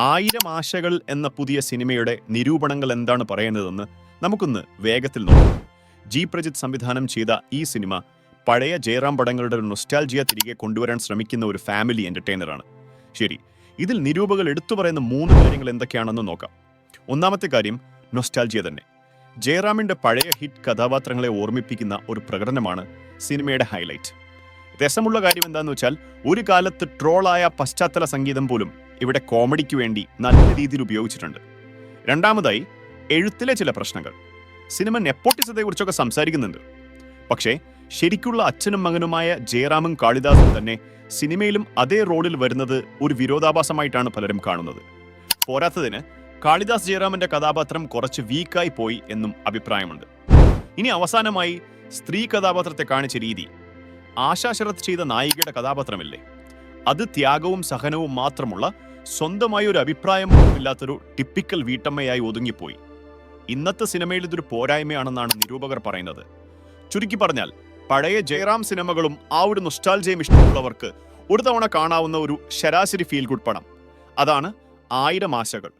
ആയിരം ആശകൾ എന്ന പുതിയ സിനിമയുടെ നിരൂപണങ്ങൾ എന്താണ് പറയുന്നതെന്ന് നമുക്കൊന്ന് വേഗത്തിൽ നോക്കാം. ജി പ്രജിത്ത് സംവിധാനം ചെയ്ത ഈ സിനിമ പഴയ ജയറാം പടങ്ങളുടെ ഒരു നൊസ്റ്റാൾജിയ തിരികെ കൊണ്ടുവരാൻ ശ്രമിക്കുന്ന ഒരു ഫാമിലി എന്റർടൈനറാണ്. ശരി, ഇതിൽ നിരൂപകർ എടുത്തു പറയുന്ന 3 കാര്യങ്ങൾ എന്തൊക്കെയാണെന്ന് നോക്കാം. ഒന്നാമത്തെ കാര്യം നൊസ്റ്റാൾജിയ തന്നെ. ജയറാമിന്റെ പഴയ ഹിറ്റ് കഥാപാത്രങ്ങളെ ഓർമ്മിപ്പിക്കുന്ന ഒരു പ്രകടനമാണ് സിനിമയുടെ ഹൈലൈറ്റ്. രസമുള്ള കാര്യം എന്താണെന്ന് വെച്ചാൽ, ഒരു കാലത്ത് ട്രോളായ പശ്ചാത്തല സംഗീതം പോലും ഇവിടെ കോമഡിക്ക് വേണ്ടി നല്ല രീതിയിൽ ഉപയോഗിച്ചിട്ടുണ്ട്. രണ്ടാമതായി, എഴുത്തിലെ ചില പ്രശ്നങ്ങൾ. സിനിമ നെപ്പോട്ടിസത്തെക്കുറിച്ചൊക്കെ സംസാരിക്കുന്നുണ്ട്, പക്ഷേ ശരിക്കുള്ള അച്ഛനും മകനുമായ ജയറാമും കാളിദാസും തന്നെ സിനിമയിലും അതേ റോളിൽ വരുന്നത് ഒരു വിരോധാഭാസമായിട്ടാണ് പലരും കാണുന്നത്. പോരാത്തതിന് കാളിദാസ് ജയറാമിന്റെ കഥാപാത്രം കുറച്ച് വീക്കായി പോയി എന്നും അഭിപ്രായമുണ്ട്. ഇനി അവസാനമായി സ്ത്രീ കഥാപാത്രത്തെ കാണിച്ച രീതി. ആശാ ശരത് ചെയ്ത നായികയുടെ കഥാപാത്രമില്ലേ, അത് ത്യാഗവും സഹനവും മാത്രമുള്ള സ്വന്തമായി ഒരു അഭിപ്രായം പോലുമില്ലാത്തൊരു ടിപ്പിക്കൽ വീട്ടമ്മയായി ഒതുങ്ങിപ്പോയി. ഇന്നത്തെ സിനിമയിൽ ഇതൊരു പോരായ്മയാണെന്നാണ് നിരൂപകർ പറയുന്നത്. ചുരുക്കി പറഞ്ഞാൽ, പഴയ ജയറാം സിനിമകളും ആ ഒരു നൊസ്റ്റാൾജിയയും ഇഷ്ടമുള്ളവർക്ക് ഒരു തവണ കാണാവുന്ന ഒരു ശരാശരി ഫീൽ ഗുഡ് പടം. അതാണ് 1000 ആശകൾ.